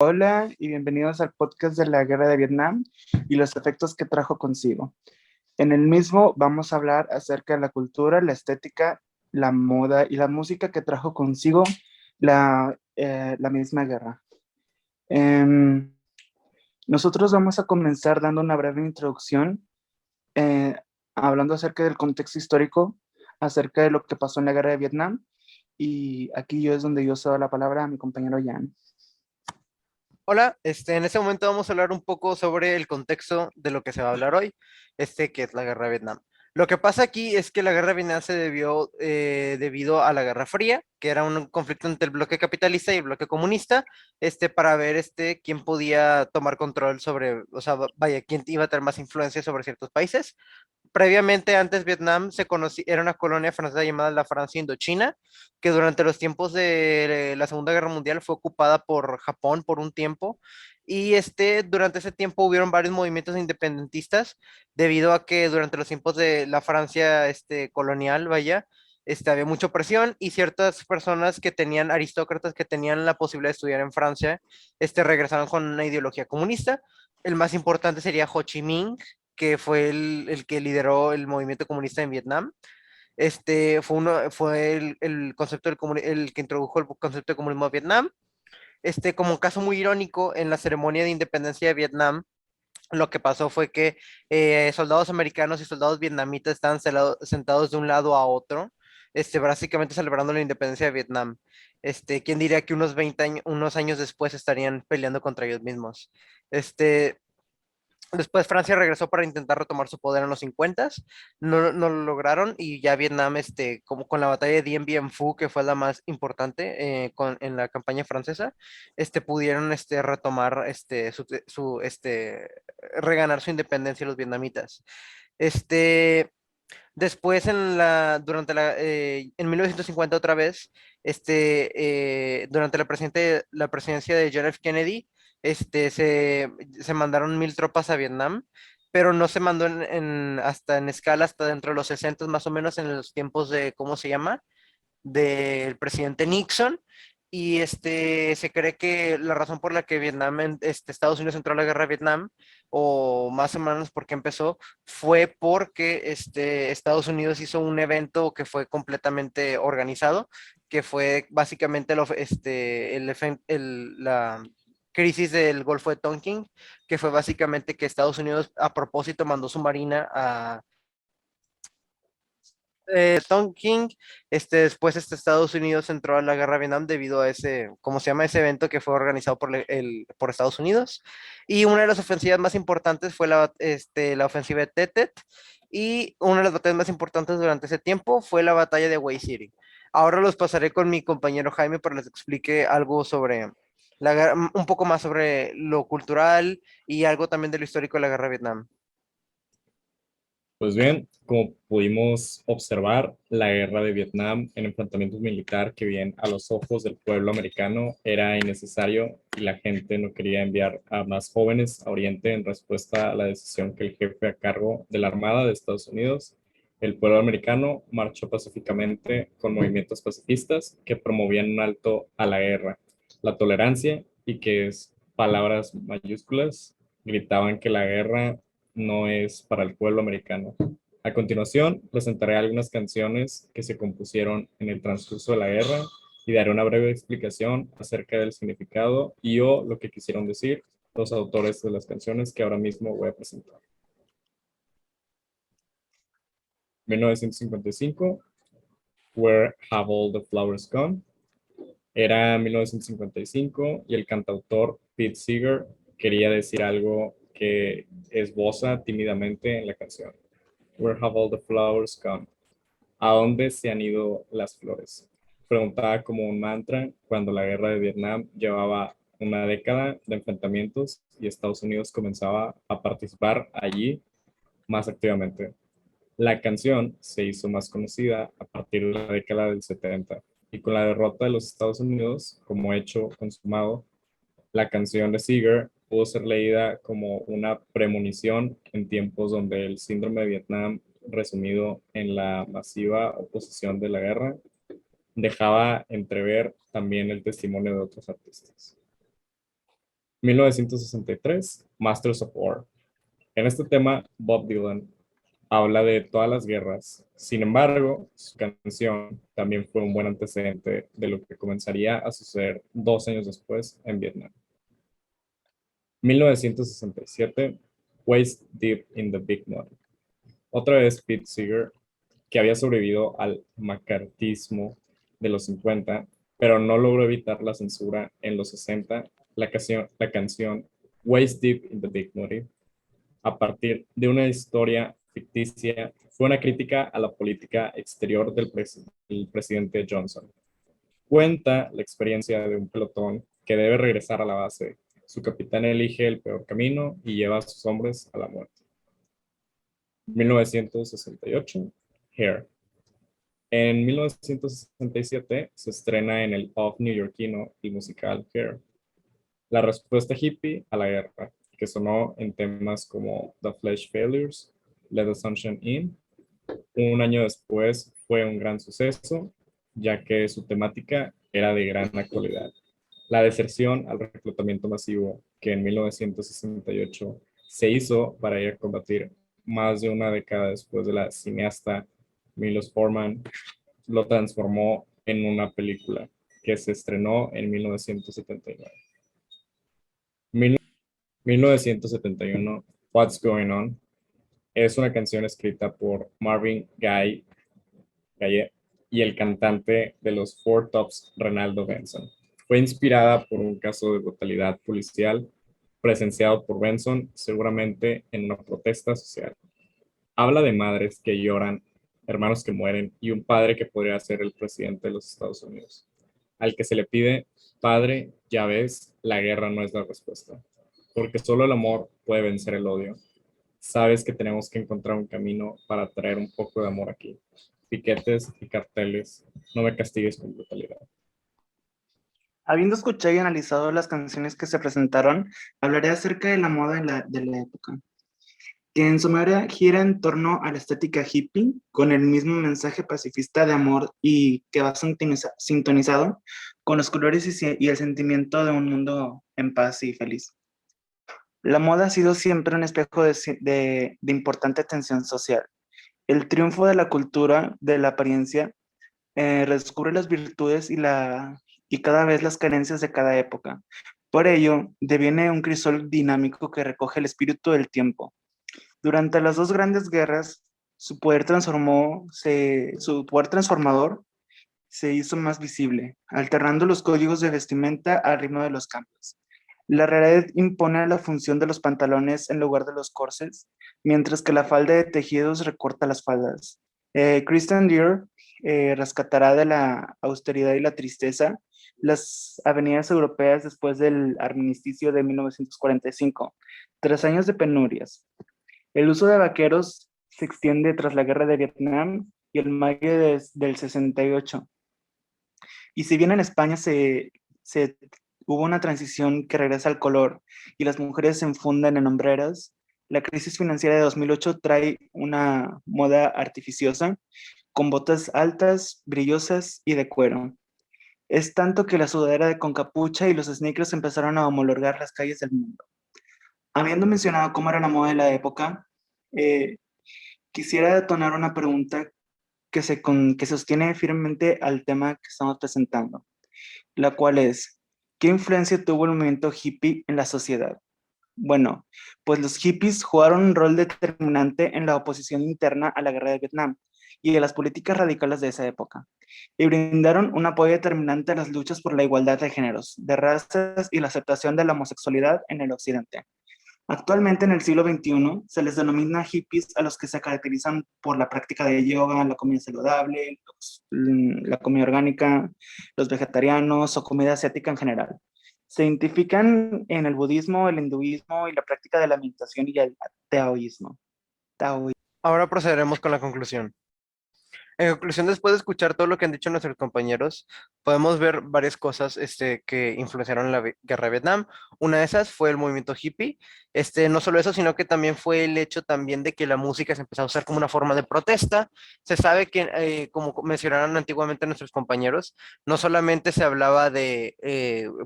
Hola y bienvenidos al podcast de la Guerra de Vietnam y los efectos que trajo consigo. En el mismo vamos a hablar acerca de la cultura, la estética, la moda y la música que trajo consigo la misma guerra. Em, Nosotros vamos a comenzar dando una breve introducción, eh, hablando acerca del contexto histórico, acerca de lo que pasó en la Guerra de Vietnam. Y aquí yo es donde yo cedo la palabra a mi compañero Jan. Hola, en este momento vamos a hablar un poco sobre el contexto de lo que se va a hablar hoy, que es la guerra de Vietnam. Lo que pasa aquí es que la guerra de Vietnam se debió debido a la Guerra Fría, que era un conflicto entre el bloque capitalista y el bloque comunista, para ver quién podía tomar control sobre, o sea, vaya, quién iba a tener más influencia sobre ciertos países. Previamente, antes Vietnam era una colonia francesa llamada la Francia Indochina, que durante los tiempos de la Segunda Guerra Mundial fue ocupada por Japón por un tiempo. Y durante ese tiempo hubieron varios movimientos independentistas, debido a que durante los tiempos de la Francia colonial, vaya, había mucha presión y ciertas personas que tenían, aristócratas que tenían la posibilidad de estudiar en Francia, regresaron con una ideología comunista. El más importante sería Ho Chi Minh, que fue el que lideró el movimiento comunista en Vietnam. Fue el concepto el que introdujo el concepto de comunismo a Vietnam. Como un caso muy irónico, en la ceremonia de independencia de Vietnam, lo que pasó fue que soldados americanos y soldados vietnamitas estaban sentados de un lado a otro, básicamente celebrando la independencia de Vietnam. ¿Quién diría que unos años después estarían peleando contra ellos mismos? Este, Después Francia regresó para intentar retomar su poder en los 50, no lo lograron y ya Vietnam, como con la batalla de Dien Bien Phu, que fue la más importante en la campaña francesa, pudieron retomar reganar su independencia los vietnamitas. Este, Después, en 1950 otra vez, durante la presidencia de John F. Kennedy, se mandaron 1000 tropas a Vietnam, pero no se mandó hasta en escala, hasta dentro de los 60 más o menos, en los tiempos de, ¿cómo se llama? Del presidente Nixon. Y se cree que la razón por la que Estados Unidos entró a la guerra de Vietnam, o más o menos porque empezó, fue porque Estados Unidos hizo un evento que fue completamente organizado, que fue básicamente la crisis del Golfo de Tonkin, que fue básicamente que Estados Unidos a propósito mandó su marina a Tonkin. Después Estados Unidos entró a la guerra de Vietnam debido a ese, ¿cómo se llama? Ese evento que fue organizado por Estados Unidos. Y una de las ofensivas más importantes fue la ofensiva de Tet Tet. Y una de las batallas más importantes durante ese tiempo fue la batalla de Way City. Ahora los pasaré con mi compañero Jaime para que les explique algo sobre un poco más sobre lo cultural y algo también de lo histórico de la guerra de Vietnam. Pues bien, como pudimos observar, la guerra de Vietnam en enfrentamientos militar que bien a los ojos del pueblo americano era innecesario y la gente no quería enviar a más jóvenes a Oriente en respuesta a la decisión que el jefe a cargo de la Armada de Estados Unidos, el pueblo americano, marchó pacíficamente con movimientos pacifistas que promovían un alto a la guerra, la tolerancia y que es palabras mayúsculas, gritaban que la guerra no es para el pueblo americano. A continuación, presentaré algunas canciones que se compusieron en el transcurso de la guerra y daré una breve explicación acerca del significado y o lo que quisieron decir los autores de las canciones que ahora mismo voy a presentar. 1955, Where Have All the Flowers Gone? Era 1955 y el cantautor Pete Seeger quería decir algo que esboza tímidamente en la canción. Where have all the flowers gone? ¿A dónde se han ido las flores? Preguntaba como un mantra cuando la guerra de Vietnam llevaba una década de enfrentamientos y Estados Unidos comenzaba a participar allí más activamente. La canción se hizo más conocida a partir de la década del 70 y con la derrota de los Estados Unidos como hecho consumado, la canción de Seeger pudo ser leída como una premonición en tiempos donde el síndrome de Vietnam, resumido en la masiva oposición de la guerra, dejaba entrever también el testimonio de otros artistas. 1963, Masters of War. En este tema, Bob Dylan habla de todas las guerras. Sin embargo, su canción también fue un buen antecedente de lo que comenzaría a suceder 2 años después en Vietnam. 1967, Waist Deep in the Big Mud. Otra vez Pete Seeger, que había sobrevivido al macartismo de los 50, pero no logró evitar la censura en los 60, la canción Waist Deep in the Big Muddy, a partir de una historia ficticia, fue una crítica a la política exterior del presidente Johnson. Cuenta la experiencia de un pelotón que debe regresar a la base. Su capitán elige el peor camino y lleva a sus hombres a la muerte. 1968, Hair. En 1967 se estrena en el off neoyorquino el musical Hair, la respuesta hippie a la guerra, que sonó en temas como The Flesh Failures, Let the Sunshine In. Un año después fue un gran suceso, ya que su temática era de gran actualidad. La deserción al reclutamiento masivo que en 1968 se hizo para ir a combatir más de una década después de la cineasta Milos Forman, lo transformó en una película que se estrenó en 1979. 1971, What's Going On, es una canción escrita por Marvin Gaye y el cantante de los Four Tops, Renaldo Benson. Fue inspirada por un caso de brutalidad policial presenciado por Benson, seguramente en una protesta social. Habla de madres que lloran, hermanos que mueren y un padre que podría ser el presidente de los Estados Unidos, al que se le pide: padre, ya ves, la guerra no es la respuesta, porque solo el amor puede vencer el odio. Sabes que tenemos que encontrar un camino para traer un poco de amor aquí. Piquetes y carteles, no me castigues con brutalidad. Habiendo escuchado y analizado las canciones que se presentaron, hablaré acerca de la moda de la época, que en su mayoría gira en torno a la estética hippie, con el mismo mensaje pacifista de amor y que va sintonizado con los colores y el sentimiento de un mundo en paz y feliz. La moda ha sido siempre un espejo de importante tensión social. El triunfo de la cultura, de la apariencia, redescubre las virtudes y cada vez las carencias de cada época. Por ello, deviene un crisol dinámico que recoge el espíritu del tiempo. Durante las dos grandes guerras, su poder transformador se hizo más visible, alternando los códigos de vestimenta al ritmo de los cambios. La realidad impone la función de los pantalones en lugar de los corsets, mientras que la falda de tejidos recorta las faldas. Christian Dior rescatará de la austeridad y la tristeza las avenidas europeas después del armisticio de 1945, tras años de penurias. El uso de vaqueros se extiende tras la guerra de Vietnam y el mayo del 68. Y si bien en España hubo una transición que regresa al color y las mujeres se enfundan en hombreras, la crisis financiera de 2008 trae una moda artificiosa con botas altas, brillosas y de cuero. Es tanto que la sudadera con capucha y los sneakers empezaron a homologar las calles del mundo. Habiendo mencionado cómo era la moda de la época, eh, quisiera detonar una pregunta que sostiene firmemente al tema que estamos presentando, la cual es: ¿qué influencia tuvo el movimiento hippie en la sociedad? Bueno, pues los hippies jugaron un rol determinante en la oposición interna a la guerra de Vietnam y a las políticas radicales de esa época, y brindaron un apoyo determinante a las luchas por la igualdad de géneros, de razas y la aceptación de la homosexualidad en el occidente. Actualmente, en el siglo XXI, se les denomina hippies a los que se caracterizan por la práctica de yoga, la comida saludable, la comida orgánica, los vegetarianos o comida asiática en general. Se identifican en el budismo, el hinduismo y la práctica de la meditación y el taoísmo. Ahora procederemos con la conclusión. En conclusión, después de escuchar todo lo que han dicho nuestros compañeros, podemos ver varias cosas que influenciaron la guerra de Vietnam. Una de esas fue el movimiento hippie. No solo eso, sino que también fue el hecho también de que la música se empezó a usar como una forma de protesta. Se sabe que, como mencionaron antiguamente nuestros compañeros, no solamente se hablaba de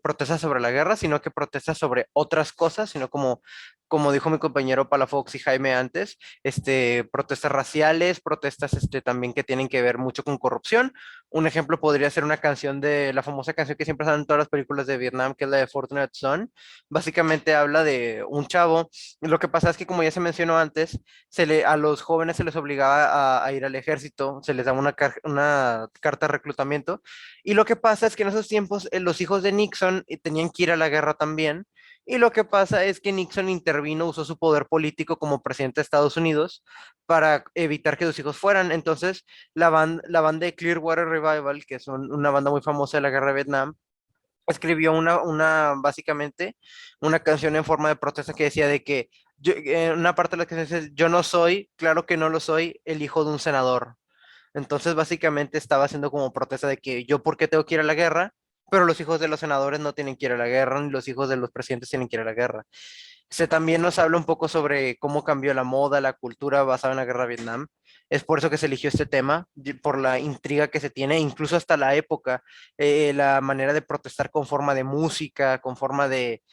protestas sobre la guerra, sino que protestas sobre otras cosas, sino como dijo mi compañero Palafox y Jaime antes, protestas raciales, protestas también que tienen que ver mucho con corrupción. Un ejemplo podría ser una canción de la famosa canción que siempre sale en todas las películas de Vietnam, que es la de Fortunate Son. Básicamente habla de un chavo. Lo que pasa es que, como ya se mencionó antes, a los jóvenes se les obligaba a ir al ejército, se les daba una carta de reclutamiento. Y lo que pasa es que en esos tiempos los hijos de Nixon tenían que ir a la guerra también. Y lo que pasa es que Nixon intervino, usó su poder político como presidente de Estados Unidos para evitar que sus hijos fueran. Entonces, la banda de Clearwater Revival, que es una banda muy famosa de la guerra de Vietnam, escribió básicamente, una canción en forma de protesta que decía de que, una parte de la canción dice, yo no soy, claro que no lo soy, el hijo de un senador. Entonces, básicamente estaba haciendo como protesta de que yo, ¿por qué tengo que ir a la guerra? Pero los hijos de los senadores no tienen que ir a la guerra, ni los hijos de los presidentes tienen que ir a la guerra. Se también nos habla un poco sobre cómo cambió la moda, la cultura basada en la guerra de Vietnam. Es por eso que se eligió este tema, por la intriga que se tiene, incluso hasta la época, la manera de protestar con forma de música, con forma de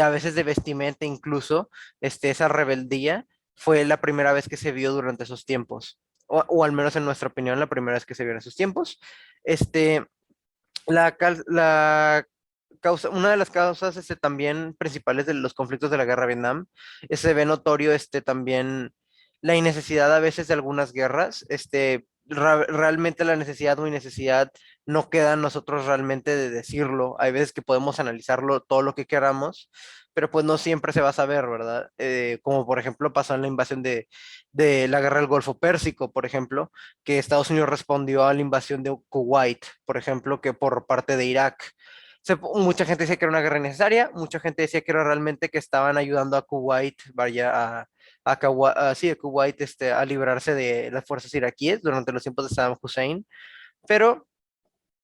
a veces de vestimenta, incluso, esa rebeldía fue la primera vez que se vio durante esos tiempos, o al menos en nuestra opinión, la primera vez que se vio en esos tiempos. Este, la una de las causas también principales de los conflictos de la guerra de Vietnam, se ve notorio también la innecesidad a veces de algunas guerras. Realmente la necesidad o innecesidad no queda en nosotros realmente de decirlo. Hay veces que podemos analizarlo todo lo que queramos, pero pues no siempre se va a saber, ¿verdad? Como por ejemplo pasó en la invasión de la guerra del Golfo Pérsico, por ejemplo, que Estados Unidos respondió a la invasión de Kuwait, por ejemplo, que por parte de Irak. Mucha gente decía que era una guerra innecesaria, mucha gente decía que era realmente que estaban ayudando a Kuwait, vaya, sí, a Kuwait, a librarse de las fuerzas iraquíes durante los tiempos de Saddam Hussein, pero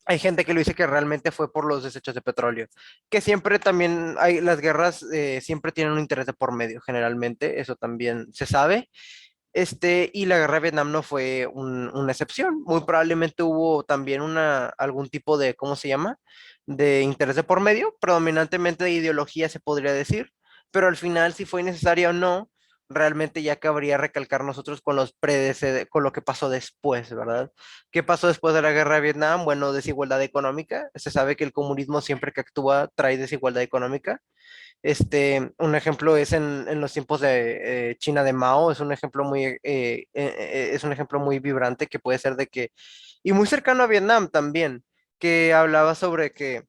hay gente que lo dice que realmente fue por los desechos de petróleo, que siempre también las guerras siempre tienen un interés de por medio, generalmente, eso también se sabe. Y la guerra de Vietnam no fue una excepción. Muy probablemente hubo también algún tipo de, ¿cómo se llama? De interés de por medio, predominantemente de ideología se podría decir, pero al final si fue necesaria o no, realmente ya cabría recalcar nosotros con con lo que pasó después, ¿verdad? ¿Qué pasó después de la guerra de Vietnam? Bueno, desigualdad económica. Se sabe que el comunismo siempre que actúa trae desigualdad económica. Un ejemplo es en los tiempos de China de Mao, es un ejemplo es un ejemplo muy vibrante que puede ser y muy cercano a Vietnam también, que hablaba sobre que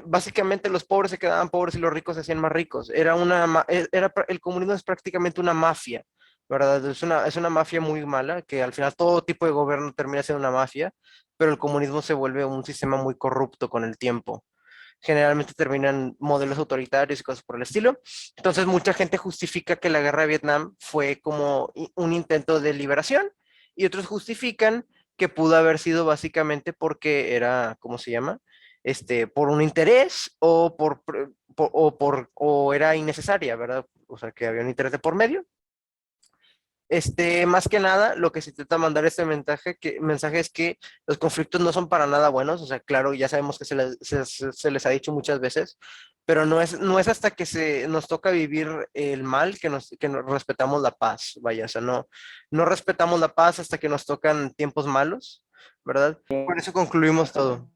básicamente los pobres se quedaban pobres y los ricos se hacían más ricos. El comunismo es prácticamente una mafia, ¿verdad? Es una mafia muy mala, que al final todo tipo de gobierno termina siendo una mafia, pero el comunismo se vuelve un sistema muy corrupto con el tiempo. Generalmente terminan modelos autoritarios y cosas por el estilo. Entonces, mucha gente justifica que la guerra de Vietnam fue como un intento de liberación y otros justifican que pudo haber sido básicamente porque era, ¿cómo se llama? Por un interés o era innecesaria, ¿verdad? O sea, que había un interés de por medio. Más que nada, lo que se intenta mandar este mensaje es que los conflictos no son para nada buenos, o sea, claro, ya sabemos que se les ha dicho muchas veces, pero no es hasta que nos toca vivir el mal que nos respetamos la paz, vaya, o sea, no respetamos la paz hasta que nos tocan tiempos malos, ¿verdad? Por eso concluimos todo.